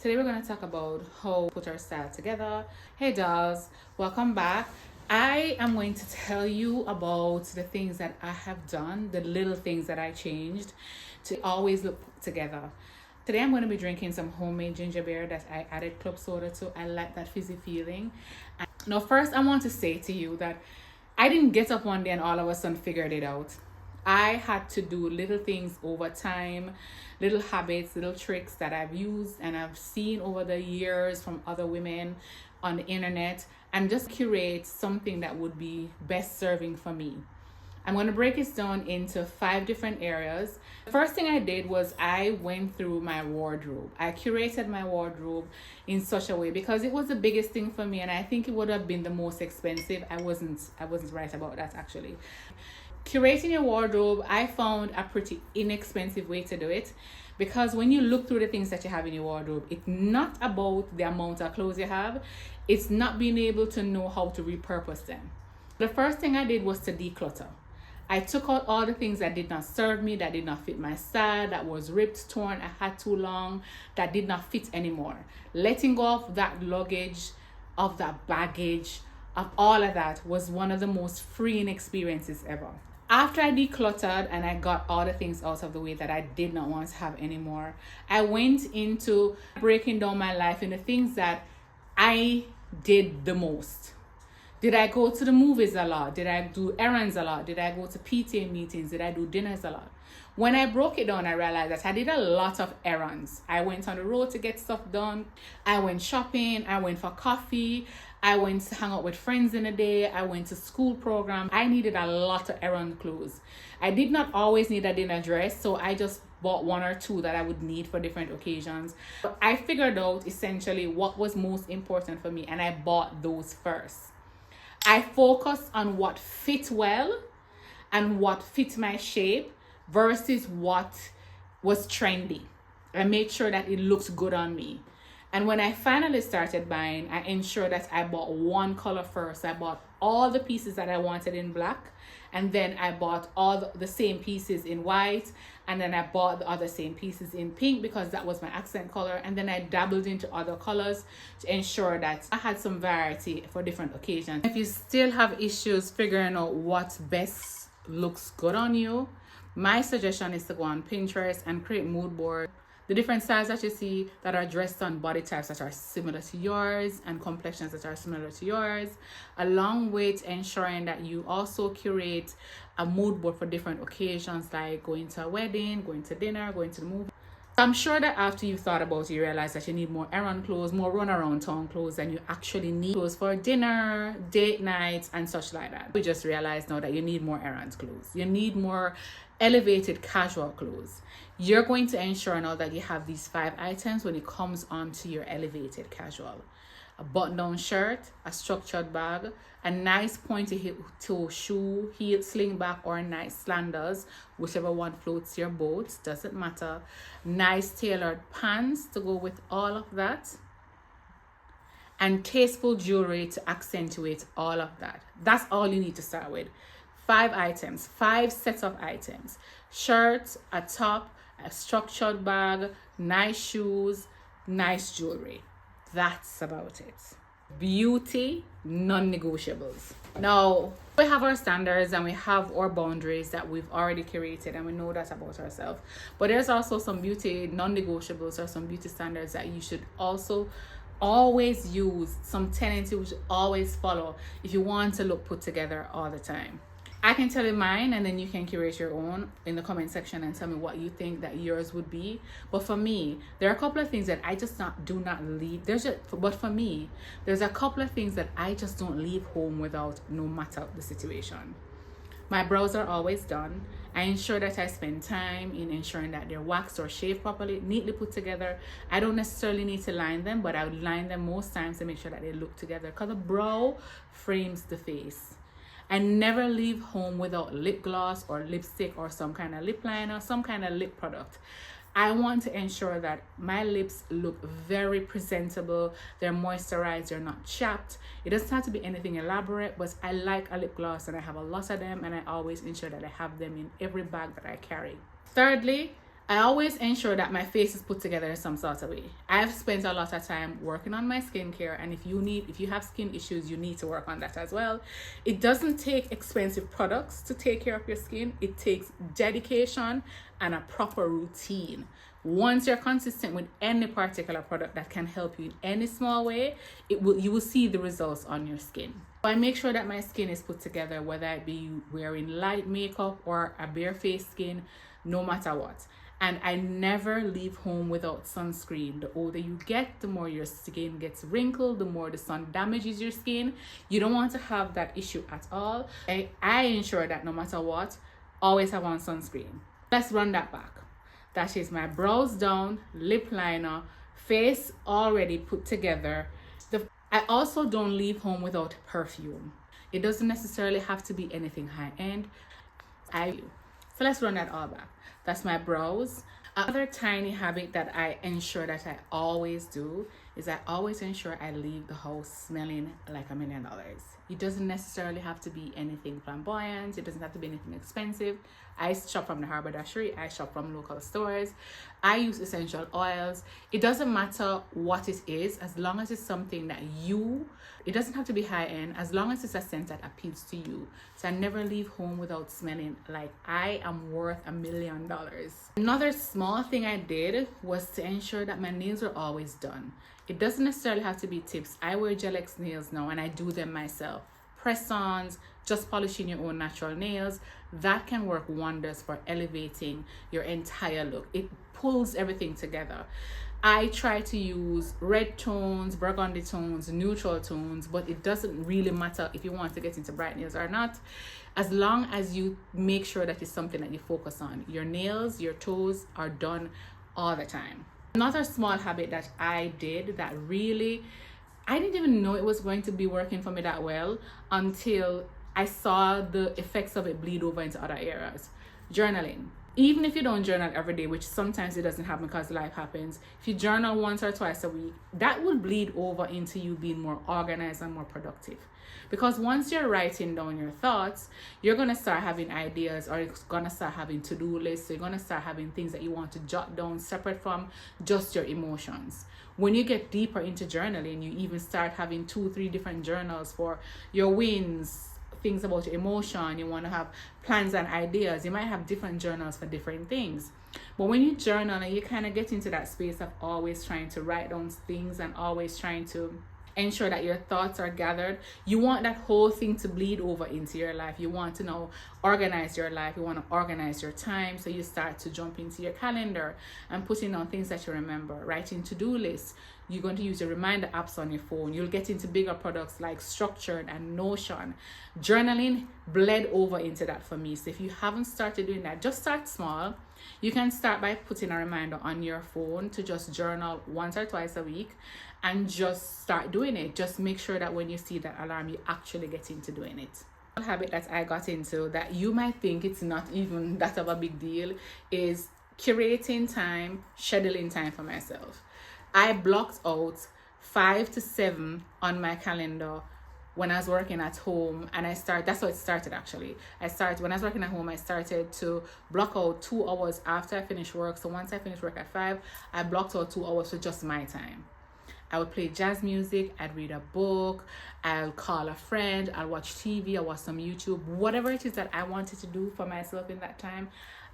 Today we're going to talk about how we put our style together. Hey dolls, welcome back. I am going to tell you about the things that I have done, the little things that I changed to always look put together. Today I'm going to be drinking some homemade ginger beer that I added club soda to. I like that fizzy feeling. Now first I want to say to you that I didn't get up one day and all of a sudden figured it out. I had to do little things over time, little habits, little tricks that I've used and I've seen over the years from other women on the internet, and just curate something that would be best serving for me. I'm going to break it down into 5 different areas. The first thing I did was I went through my wardrobe. I curated my wardrobe in such a way because it was the biggest thing for me, and I think it would have been the most expensive. I wasn't right about that actually. Curating your wardrobe, I found a pretty inexpensive way to do it, because when you look through the things that you have in your wardrobe, it's not about the amount of clothes you have, it's not being able to know how to repurpose them. The first thing I did was to declutter. I took out all the things that did not serve me, that did not fit my style, that was ripped, torn, I had too long, that did not fit anymore. Letting go of that luggage, of that baggage, of all of that was one of the most freeing experiences ever. After I decluttered and I got all the things out of the way that I did not want to have anymore, I went into breaking down my life into things that I did the most. Did I go to the movies a lot? Did I do errands a lot? Did I go to PTA meetings? Did I do dinners a lot? When I broke it down, I realized that I did a lot of errands. I went on the road to get stuff done. I went shopping. I went for coffee. I went to hang out with friends in a day. I went to school program. I needed a lot of errand clothes. I did not always need a dinner dress, so I just bought 1 or 2 that I would need for different occasions. But I figured out essentially what was most important for me, and I bought those first. I focused on what fit well and what fit my shape versus what was trendy. I made sure that it looked good on me. And when I finally started buying, I ensured that I bought one color first. I bought all the pieces that I wanted in black, and then I bought all the same pieces in white, and then I bought the other same pieces in pink because that was my accent color, and then I dabbled into other colors to ensure that I had some variety for different occasions. If you still have issues figuring out what best looks good on you, my suggestion is to go on Pinterest and create mood board. The different styles that you see that are dressed on body types that are similar to yours and complexions that are similar to yours, along with ensuring that you also curate a mood board for different occasions, like going to a wedding, going to dinner, going to the movie. I'm sure that after you've thought about it, you realize that you need more errand clothes, more run around town clothes than you actually need clothes for dinner, date nights, and such like that. We just realized now that you need more errand clothes. You need more elevated casual clothes. You're going to ensure now that you have these 5 items when it comes onto your elevated casual. A button-down shirt, a structured bag, a nice pointy toe shoe, heel sling back, or nice slanders, whichever one floats your boat, doesn't matter. Nice tailored pants to go with all of that, and tasteful jewelry to accentuate all of that. That's all you need to start with. 5 items, 5 sets of items: shirt, a top, a structured bag, nice shoes, nice jewelry. That's about it. Beauty, non-negotiables. Now, we have our standards and we have our boundaries that we've already curated, and we know that about ourselves. But there's also some beauty non-negotiables or some beauty standards that you should also always use, some tendency you should always follow if you want to look put together all the time. I can tell you mine, and then you can curate your own in the comment section and tell me what you think that yours would be. But for me, there are a couple of things that I just do not leave. But for me, there's a couple of things that I just don't leave home without, no matter the situation. My brows are always done. I ensure that I spend time in ensuring that they're waxed or shaved properly, neatly put together. I don't necessarily need to line them, but I would line them most times to make sure that they look together, because the brow frames the face. I never leave home without lip gloss or lipstick or some kind of lip liner, some kind of lip product. I want to ensure that my lips look very presentable, they're moisturized, they're not chapped. It doesn't have to be anything elaborate, but I like a lip gloss and I have a lot of them, and I always ensure that I have them in every bag that I carry. Thirdly, I always ensure that my face is put together in some sort of way. I've spent a lot of time working on my skincare, and if you have skin issues, you need to work on that as well. It doesn't take expensive products to take care of your skin. It takes dedication and a proper routine. Once you're consistent with any particular product that can help you in any small way, you will see the results on your skin. I make sure that my skin is put together, whether it be wearing light makeup or a bare face skin, no matter what. And I never leave home without sunscreen. The older you get, the more your skin gets wrinkled, the more the sun damages your skin. You don't want to have that issue at all. I ensure that no matter what, always have on sunscreen. Let's run that back. That is my brows down, lip liner, face already put together. I also don't leave home without perfume. It doesn't necessarily have to be anything high-end. So let's run that all back. That's my brows. Another tiny habit that I ensure that I always do is I always ensure I leave the house smelling like $1 million. It doesn't necessarily have to be anything flamboyant. It doesn't have to be anything expensive. I shop from the haberdashery. I shop from local stores. I use essential oils. It doesn't matter what it is, as long as it's something that it doesn't have to be high end, as long as it's a scent that appeals to you. So I never leave home without smelling like I am worth $1 million. Another small thing I did was to ensure that my nails were always done. It doesn't necessarily have to be tips. I wear Gel-X nails now and I do them myself. Press-ons, just polishing your own natural nails, that can work wonders for elevating your entire look. It pulls everything together. I try to use red tones, burgundy tones, neutral tones, but it doesn't really matter if you want to get into bright nails or not, as long as you make sure that it's something that you focus on. Your nails, your toes are done all the time. Another small habit that I did that really, I didn't even know it was going to be working for me that well until I saw the effects of it bleed over into other areas. Journaling. Even if you don't journal every day, which sometimes it doesn't happen because life happens, if you journal once or twice a week, that will bleed over into you being more organized and more productive. Because once you're writing down your thoughts, you're going to start having ideas, or you're going to start having to-do lists. So you're going to start having things that you want to jot down separate from just your emotions. When you get deeper into journaling, you even start having 2-3 different journals for your wins, things about your emotion. You want to have plans and ideas. You might have different journals for different things. But when you journal and you kind of get into that space of always trying to write down things and always trying to ensure that your thoughts are gathered, you want that whole thing to bleed over into your life. You want to now organize your life. You want to organize your time. So you start to jump into your calendar and putting on things that you remember, writing to-do lists. You're going to use your reminder apps on your phone. You'll get into bigger products like Structured and Notion. Journaling bled over into that for me. So if you haven't started doing that, just start small. You can start by putting a reminder on your phone to just journal once or twice a week and just start doing it. Just make sure that when you see that alarm, you actually get into doing it. One habit that I got into that you might think it's not even that of a big deal is curating time, scheduling time for myself. I blocked out 5 to 7 on my calendar when I was working at home, and that's how it started actually. When I was working at home, I started to block out 2 hours after I finished work. So once I finished work at 5, I blocked out 2 hours for just my time. I would play jazz music, I'd read a book, I'll call a friend, I'll watch TV, I'll watch some YouTube, whatever it is that I wanted to do for myself in that time,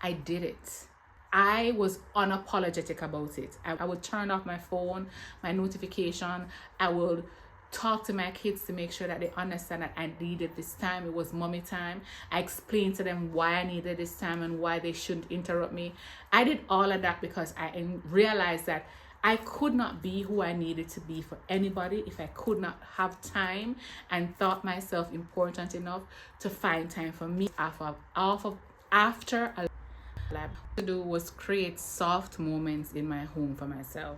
I did it. I was unapologetic about it. I would turn off my phone, my notification. I would talk to my kids to make sure that they understand that I needed this time. It was mommy time. I explained to them why I needed this time and why they shouldn't interrupt me. I did all of that because I realized that I could not be who I needed to be for anybody if I could not have time and thought myself important enough to find time for me after a to do was create soft moments in my home for myself.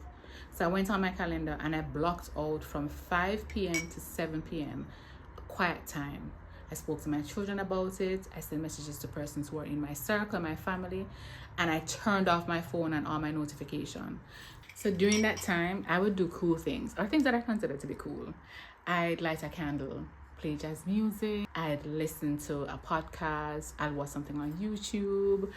So I went on my calendar and I blocked out from 5 p.m. to 7 p.m. quiet time. I spoke to my children about it. I sent messages to persons who are in my circle, my family, and I turned off my phone and all my notification. So during that time, I would do cool things, or things that I consider to be cool. I'd light a candle, play jazz music, I'd listen to a podcast, I'd watch something on YouTube,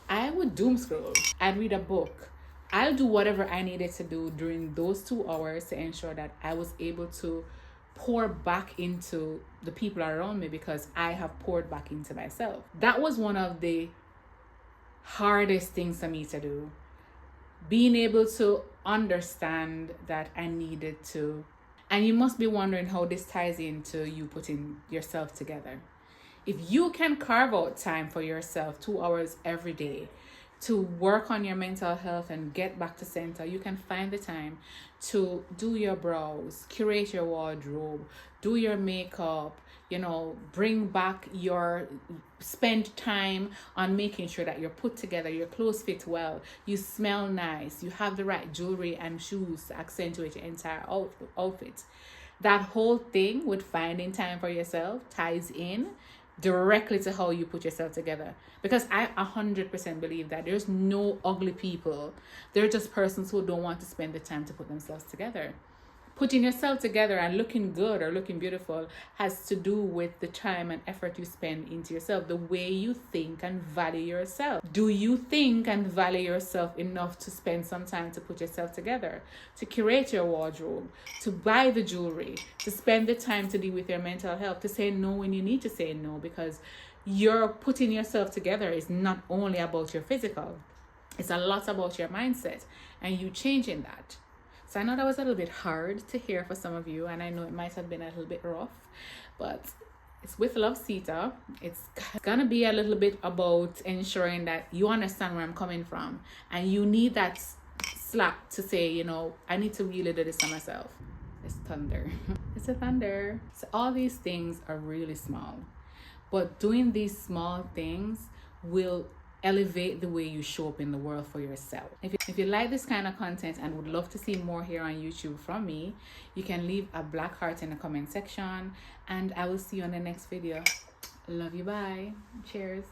I would doom scroll, I'd read a book. I'll do whatever I needed to do during those 2 hours to ensure that I was able to pour back into the people around me because I have poured back into myself. That was one of the hardest things for me to do. Being able to understand that I needed to. And you must be wondering how this ties into you putting yourself together. If you can carve out time for yourself 2 hours every day to work on your mental health and get back to center, you can find the time to do your brows, curate your wardrobe, do your makeup, bring back spend time on making sure that you're put together, your clothes fit well, you smell nice, you have the right jewelry and shoes to accentuate your entire outfit. That whole thing with finding time for yourself ties in directly to how you put yourself together, because I 100% believe that there's no ugly people. They're just persons who don't want to spend the time to put themselves together. Putting yourself together and looking good or looking beautiful has to do with the time and effort you spend into yourself, the way you think and value yourself. Do you think and value yourself enough to spend some time to put yourself together, to curate your wardrobe, to buy the jewelry, to spend the time to deal with your mental health, to say no when you need to say no, because you're putting yourself together is not only about your physical, it's a lot about your mindset and you changing that. So I know that was a little bit hard to hear for some of you, and I know it might have been a little bit rough, but it's with love, Ceta. It's gonna be a little bit about ensuring that you understand where I'm coming from, and you need that slap to say, I need to really do this to myself. It's thunder. It's a thunder. So all these things are really small, but doing these small things will elevate the way you show up in the world for yourself. If you like this kind of content and would love to see more here on YouTube from me, you can leave a black heart in the comment section, and I will see you on the next video. Love you, bye. Cheers.